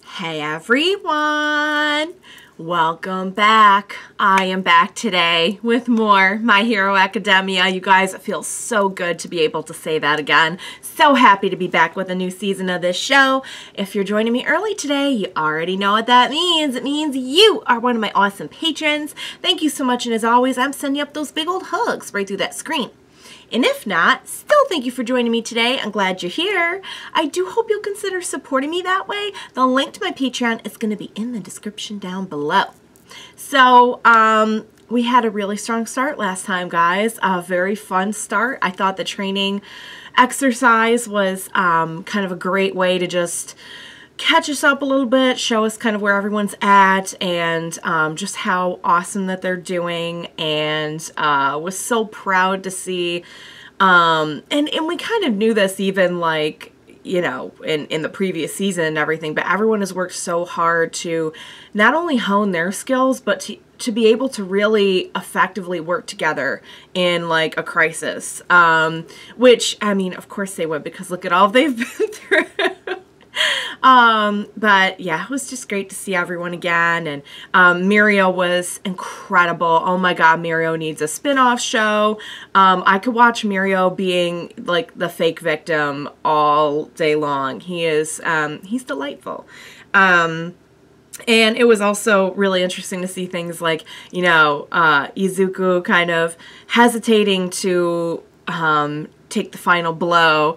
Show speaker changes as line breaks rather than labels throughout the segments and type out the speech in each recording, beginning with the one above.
Hey everyone! Welcome back. I am back today with more My Hero Academia. You guys, it feels so good to be able to say that again. So happy to be back with a new season of this show. If you're joining me early today, you already know what that means. It means you are one of my awesome patrons. Thank you so much, and as always, I'm sending up those big old hugs right through that screen. And if not, still thank you for joining me today. I'm glad you're here. I do hope you'll consider supporting me that way. The link to my Patreon is going to be in the description down below. So, we had a really strong start last time, guys. A very fun start. I thought the training exercise was kind of a great way to just catch us up a little bit, show us kind of where everyone's at, and just how awesome that they're doing, and was so proud to see, and we kind of knew this even, like, you know, in the previous season and everything, but everyone has worked so hard to not only hone their skills, but to be able to really effectively work together in, like, a crisis, which, I mean, of course they would, because look at all they've been through. But yeah, it was just great to see everyone again, and Mirio was incredible. Oh my god, Mirio needs a spin-off show. I could watch Mirio being like the fake victim all day long. He is he's delightful. And it was also really interesting to see things like, you know, Izuku kind of hesitating to take the final blow,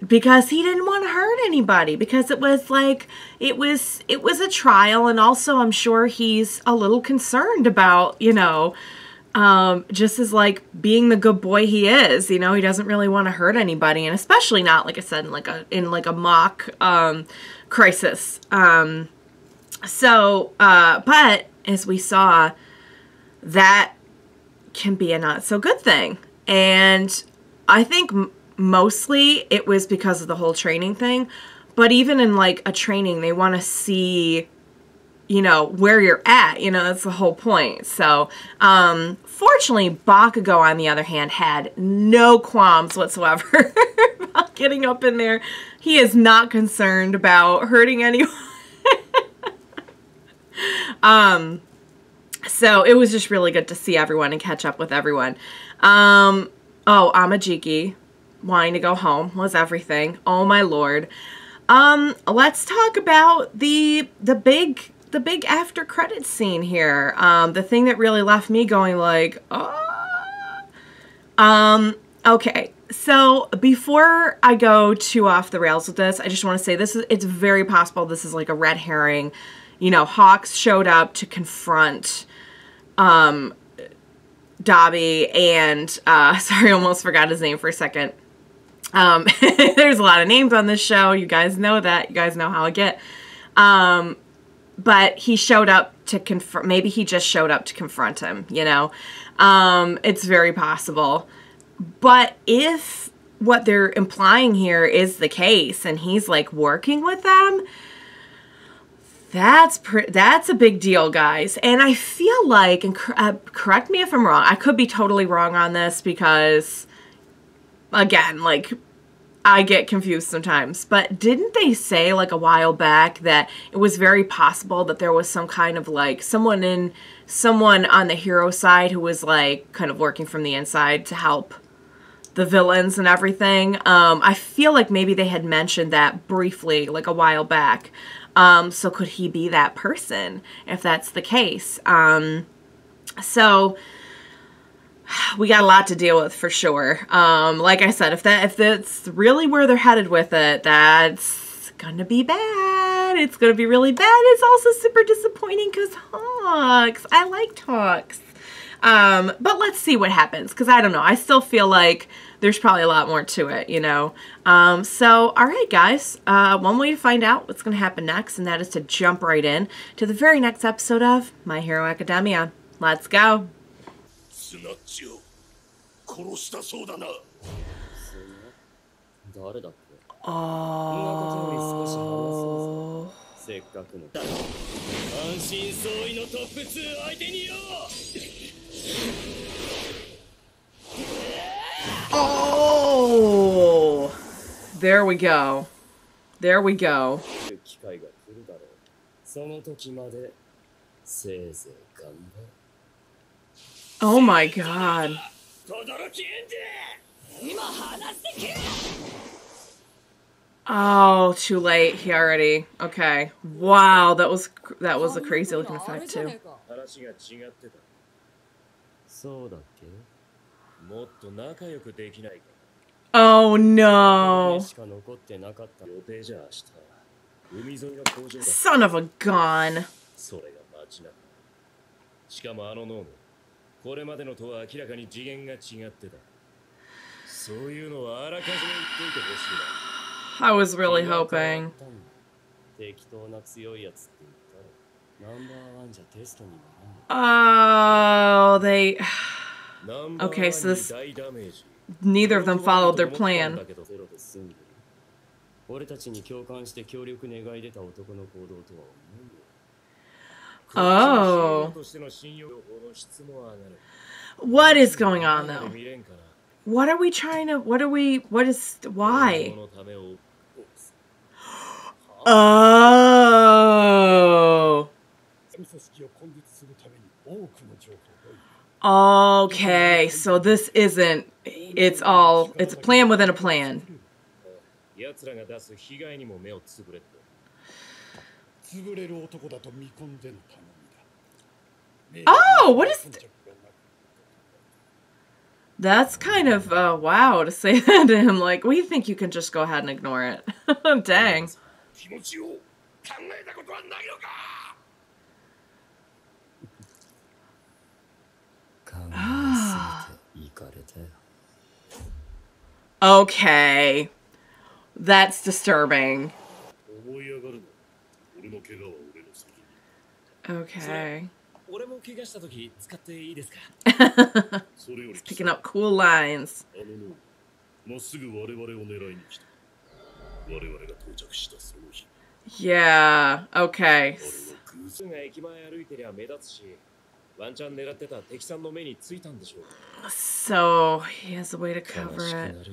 because he didn't want to hurt anybody, because it was like, it was a trial, and also I'm sure he's a little concerned about, you know, just as, like, being the good boy he is, you know, he doesn't really want to hurt anybody, and especially not, like I said, in like a mock crisis. But as we saw, that can be a not so good thing, and I think mostly it was because of the whole training thing, but even in, like, a training, they want to see, you know, where you're at, you know, that's the whole point. So, fortunately, Bakugo, on the other hand, had no qualms whatsoever about getting up in there. He is not concerned about hurting anyone. So it was just really good to see everyone and catch up with everyone. Oh, Amajiki wanting to go home was everything. Oh my lord. Let's talk about the big after credits scene here. The thing that really left me going like, okay. So before I go too off the rails with this, I just want to say it's very possible this is like a red herring. You know, Hawks showed up to confront Dabi and sorry, I almost forgot his name for a second. There's a lot of names on this show. You guys know that. You guys know how I get. But he showed up to confront, maybe he just showed up to confront him, you know? It's very possible. But if what they're implying here is the case, and he's, like, working with them, that's a big deal, guys. And I feel like, and correct me if I'm wrong, I could be totally wrong on this, because again, like, I get confused sometimes, but didn't they say, like, a while back that it was very possible that there was some kind of, like, someone on the hero side who was, like, kind of working from the inside to help the villains and everything? I feel like maybe they had mentioned that briefly, like, a while back. So could he be that person, if that's the case? So we got a lot to deal with for sure. Like I said, if that's really where they're headed with it, that's gonna be bad. It's gonna be really bad. It's also super disappointing because Hawks. I liked Hawks. But let's see what happens, because I don't know. I still feel like there's probably a lot more to it, you know. So, all right, guys. One way to find out what's going to happen next, and that is to jump right in to the very next episode of My Hero Academia. Let's go. Oh. Oh, there we go. There we go. Oh my god. Oh, too late. He already. Okay. Wow, that was a crazy looking effect too. Oh no. Son of a gun.
しかもあの脳もこれまでのとは明らかに次元が違ってた。そういうのはあらかじめ言っていてほしいな。
I was really hoping.
適当な強いやつって言ったらナンバーワンじゃテストにならない。
Oh, they. Okay, so this. Neither of them followed their plan.
俺たちに共感して協力願い出た男の行動とは思うよ。
Oh. What is going on though? What are we trying to, what is, why? Oh. Okay, so this isn't, it's a plan within a plan. Oh, what is... That's kind of, wow, to say that to him. Like, we think you can just go ahead and ignore it. Dang. Okay. That's disturbing. Okay. He's picking up cool lines. Yeah, okay. So, he has a way to cover it.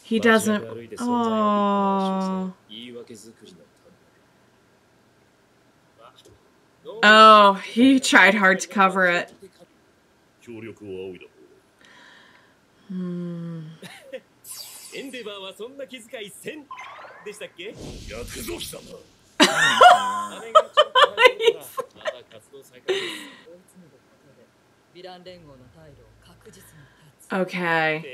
He doesn't... Oh... Oh, he tried hard to cover it. Okay.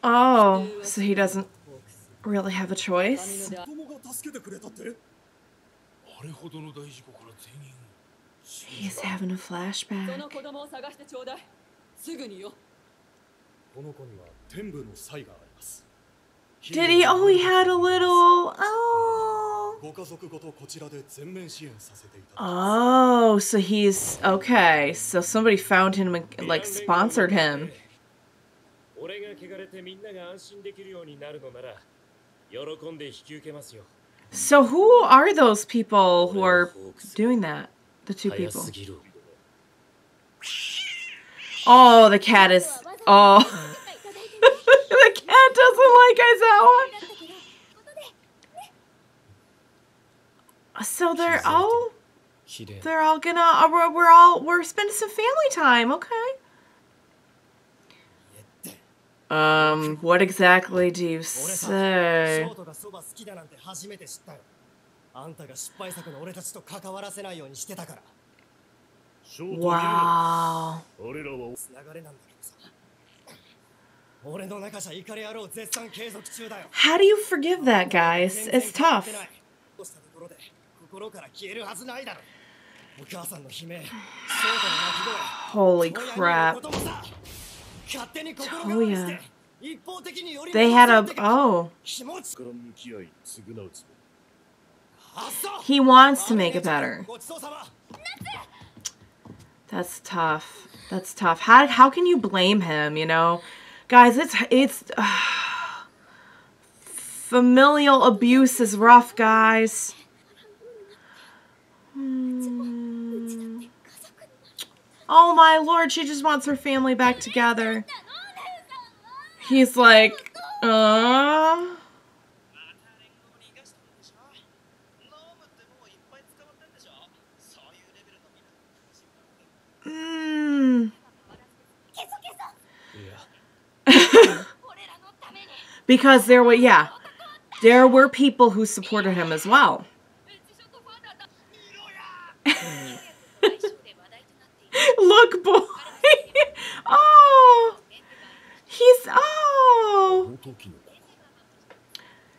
Oh, so he doesn't really have a choice? He's having a flashback. Did he? Oh, he had a little... Oh. Oh, so he's... Okay, so somebody found him and, like, sponsored him. So who are those people who are doing that? The two people. Oh, the cat is... Oh. The cat doesn't like Izawa. So they're all gonna... We're spending some family time, okay. What exactly do you say? Wow. How do you forgive that, guys? It's tough. Holy crap. Oh, yeah. They had a... Oh. He wants to make it better. That's tough. That's tough. How can you blame him, you know? Guys, it's familial abuse is rough, guys. Oh my lord, she just wants her family back together. He's like, because there were people who supported him as well. Look, boy. Oh,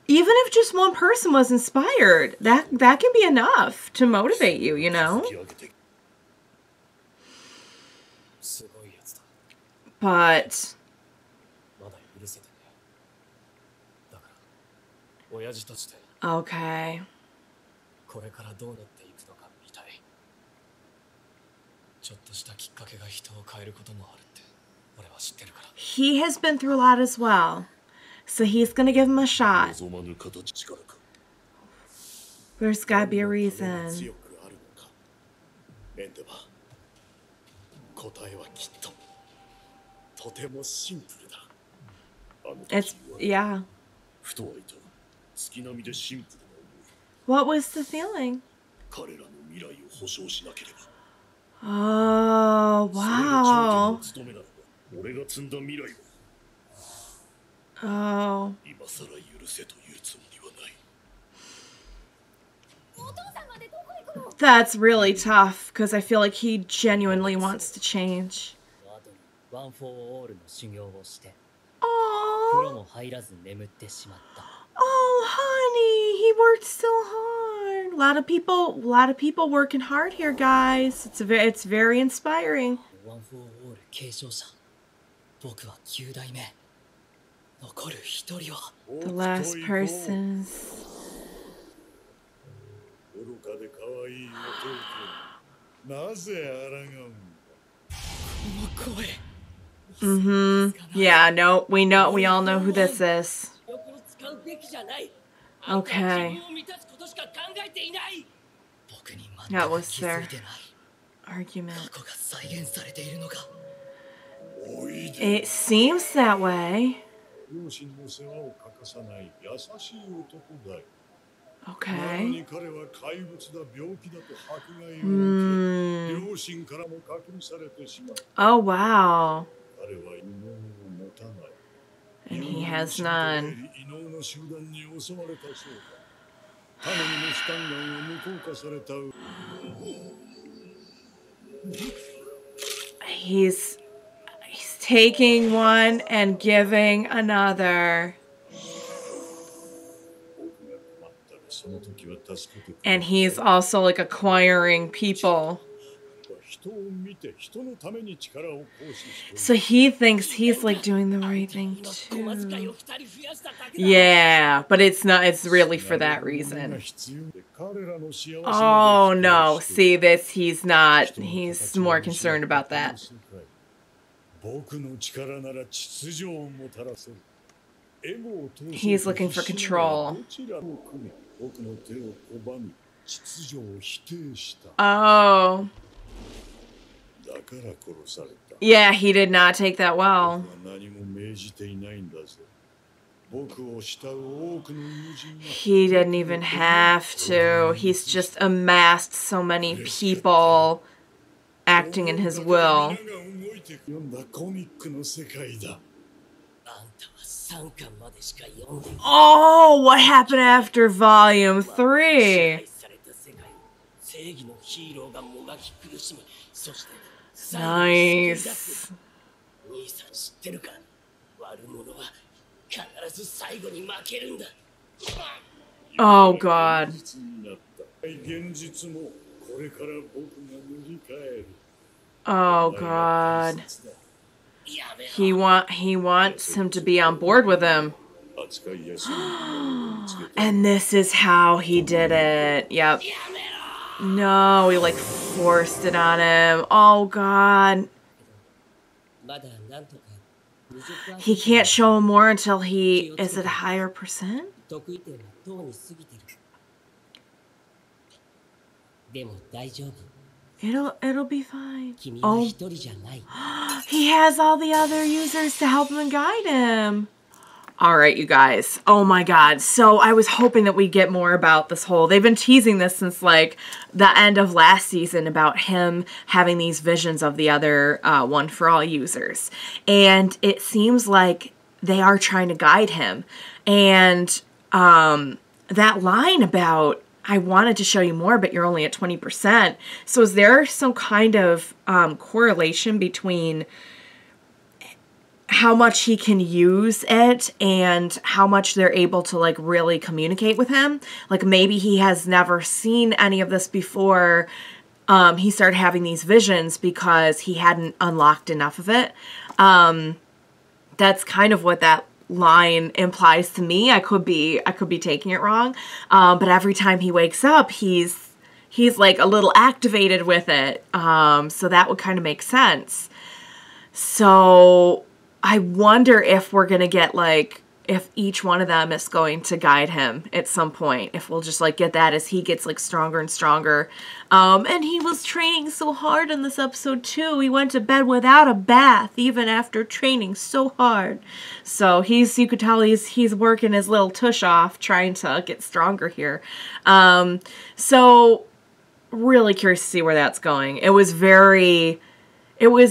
even if just one person was inspired, that can be enough to motivate you, you know? But okay. He has been through a lot as well, so he's gonna give him a shot. There's gotta be a reason. It's, yeah. What was the feeling? Oh, wow. Oh. That's really tough, because I feel like he genuinely wants to change. Oh, honey, he worked so hard. A lot of people working hard here, guys. It's very inspiring. The last person's. Yeah, no, we all know who this is. Okay. That was their argument. It seems that way. Okay. Oh, wow. And he has none. He's taking one and giving another. And he's also like acquiring people. So he thinks he's like doing the right thing too. Yeah, but it's not, it's really for that reason. Oh no, see this, he's not, he's more concerned about that. He's looking for control. Oh. Yeah, he did not take that well. He didn't even have to. He's just amassed so many people acting in his will. Oh, what happened after Volume 3? Nice. Oh, God. Oh, God. He wants him to be on board with him. And this is how he did it. Yep. No, he like forced it on him. Oh, God. He can't show him more until he is at a higher percent? It'll be fine.
君は
Oh,
一人じゃない。
he has all the other users to help him and guide him. All right, you guys. Oh my God. So I was hoping that we'd get more about this whole, they've been teasing this since like the end of last season about him having these visions of the other One for All users. And it seems like they are trying to guide him. And that line about, I wanted to show you more, but you're only at 20%. So is there some kind of correlation between how much he can use it and how much they're able to like really communicate with him? Like maybe he has never seen any of this before. He started having these visions because he hadn't unlocked enough of it. That's kind of what that line implies to me. I could be taking it wrong. But every time he wakes up, he's like a little activated with it. So that would kind of make sense. So I wonder if we're going to get like, if each one of them is going to guide him at some point, if we'll just like get that as he gets like stronger and stronger. And he was training so hard in this episode too. He went to bed without a bath, even after training so hard. So you could tell he's working his little tush off, trying to get stronger here. So really curious to see where that's going. It was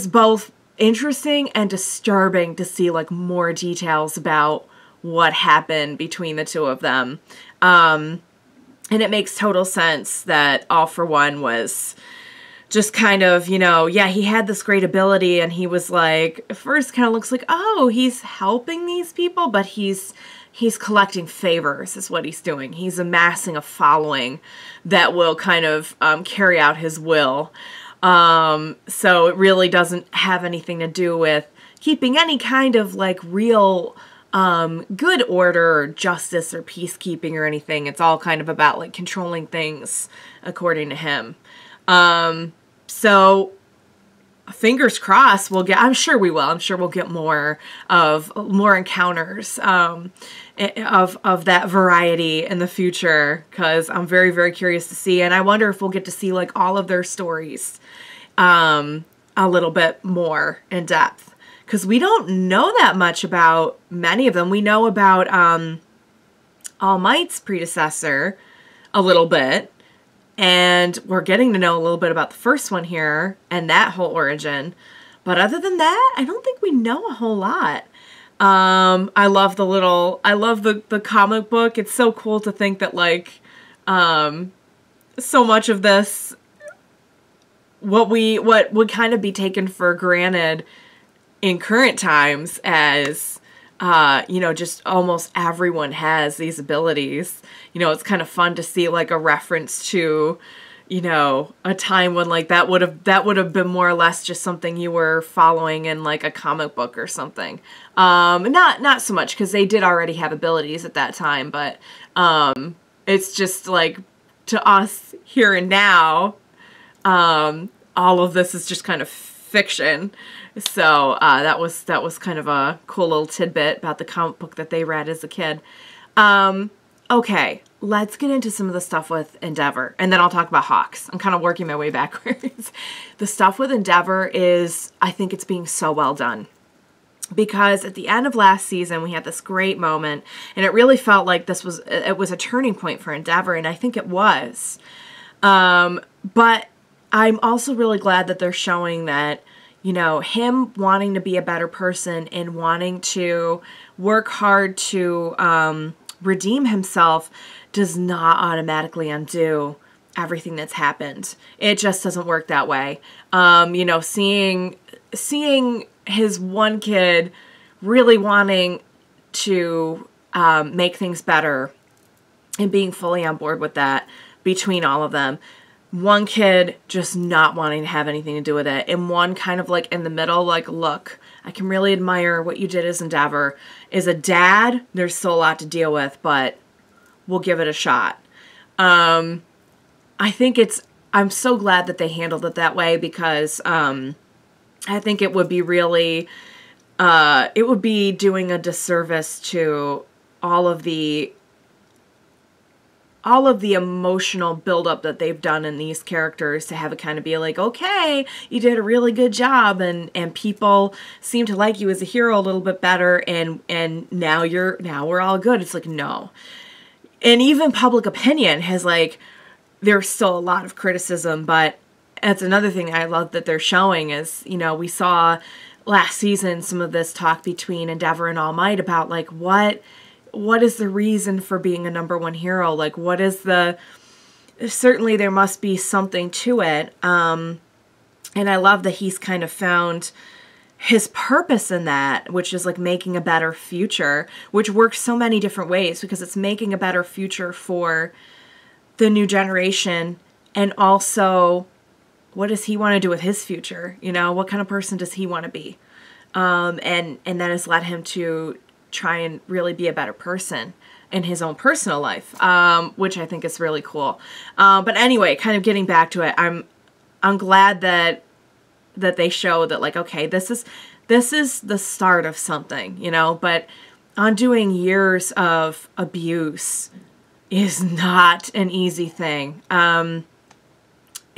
both interesting and disturbing to see like more details about what happened between the two of them. And it makes total sense that All for One was just kind of, yeah, he had this great ability and he was like, at first kind of looks like, oh, he's helping these people, but he's collecting favors is what he's doing. He's amassing a following that will kind of carry out his will. So it really doesn't have anything to do with keeping any kind of like real good order or justice or peacekeeping or anything. It's all kind of about like controlling things according to him. So fingers crossed I'm sure we will. I'm sure we'll get more encounters of that variety in the future, because I'm very, very curious to see. And I wonder if we'll get to see like all of their stories a little bit more in depth, because we don't know that much about many of them. We know about All Might's predecessor a little bit, and we're getting to know a little bit about the first one here and that whole origin. But other than that, I don't think we know a whole lot. I love the comic book. It's so cool to think that like so much of this, what would kind of be taken for granted in current times as, just almost everyone has these abilities. It's kind of fun to see like a reference to, a time when like that would have been more or less just something you were following in like a comic book or something. Not so much, because they did already have abilities at that time, but it's just like to us here and now, all of this is just kind of fiction. So that was kind of a cool little tidbit about the comic book that they read as a kid. Okay, let's get into some of the stuff with Endeavor, and then I'll talk about Hawks. I'm kind of working my way backwards. The stuff with Endeavor I think it's being so well done. Because at the end of last season, we had this great moment, and it really felt like it was a turning point for Endeavor, and I think it was. But I'm also really glad that they're showing that, him wanting to be a better person and wanting to work hard to redeem himself does not automatically undo everything that's happened. It just doesn't work that way. Seeing his one kid really wanting to make things better and being fully on board with that between all of them. One kid just not wanting to have anything to do with it, and one kind of like in the middle, like, look, I can really admire what you did as Endeavor. As a dad, there's still a lot to deal with, but we'll give it a shot. I think I'm so glad that they handled it that way, because I think it would be really, it would be doing a disservice to all of the all of the emotional buildup that they've done in these characters to have it kind of be like, okay, you did a really good job, and people seem to like you as a hero a little bit better, and now we're all good. It's like, no. And even public opinion has, like, there's still a lot of criticism, but that's another thing I love that they're showing is, you know, we saw last season some of this talk between Endeavor and All Might about, like, what is the reason for being a #1 hero? Like, what is certainly there must be something to it. And I love that he's kind of found his purpose in that, which is like making a better future, which works so many different ways because it's making a better future for the new generation. And also, what does he want to do with his future? You know, what kind of person does he want to be? And that has led him to try and really be a better person in his own personal life, which I think is really cool. But anyway, kind of getting back to it, I'm glad that they show that, like, okay, this is the start of something, you know, but undoing years of abuse is not an easy thing.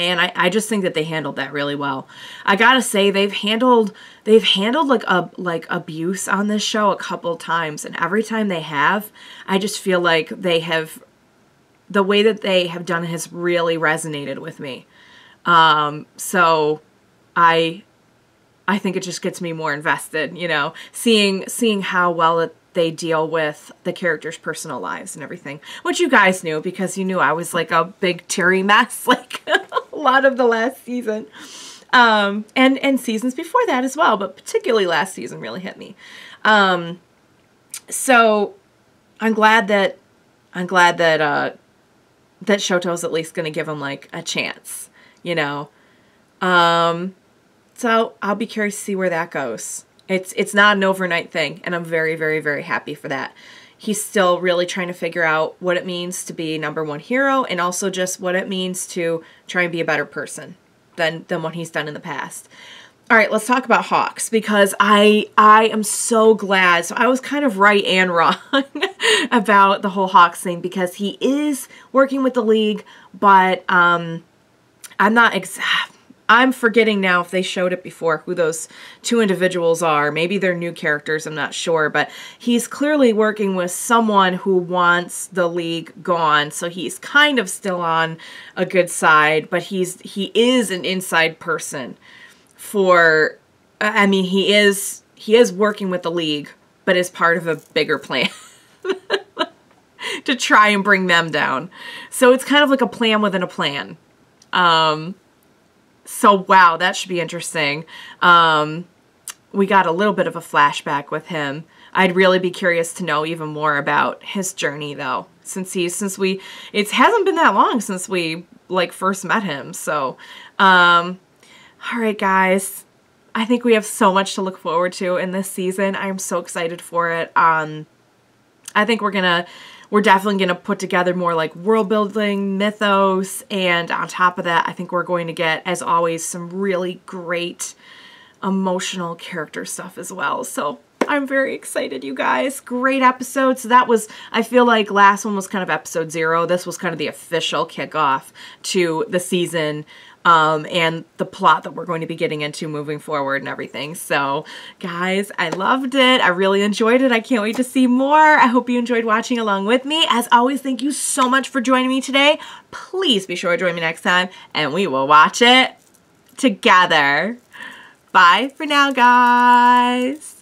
And I just think that they handled that really well. I gotta say, they've handled like abuse on this show a couple times, and every time they have, I just feel like the way that they have done it has really resonated with me. So I think it just gets me more invested, you know, seeing how well they deal with the characters' personal lives and everything, which you guys knew because you knew I was like a big teary mess, like a lot of the last season, and seasons before that as well, but particularly last season really hit me. So I'm glad that Shoto's at least going to give him like a chance, you know. So I'll be curious to see where that goes. It's not an overnight thing, and I'm very, very, very happy for that. He's still really trying to figure out what it means to be #1 hero, and also just what it means to try and be a better person than what he's done in the past. All right, let's talk about Hawks, because I am so glad. So I was kind of right and wrong about the whole Hawks thing, because he is working with the League, but I'm forgetting now if they showed it before who those two individuals are. Maybe they're new characters, I'm not sure, but he's clearly working with someone who wants the League gone, so he's kind of still on a good side, but he is an inside person for, I mean, he is working with the League, but is part of a bigger plan to try and bring them down. So it's kind of like a plan within a plan. So wow, that should be interesting. We got a little bit of a flashback with him. I'd really be curious to know even more about his journey though, since it hasn't been that long since we like first met him. So, all right guys, I think we have so much to look forward to in this season. I'm so excited for it. I think we're definitely going to put together more like world building, mythos, and on top of that, I think we're going to get, as always, some really great emotional character stuff as well. So I'm very excited, you guys. Great episode. So that was, I feel like last one was kind of episode 0. This was kind of the official kickoff to the season, and the plot that we're going to be getting into moving forward and everything. So guys, I loved it. I really enjoyed it. I can't wait to see more. I hope you enjoyed watching along with me. As always, thank you so much for joining me today. Please be sure to join me next time, and we will watch it together. Bye for now, guys.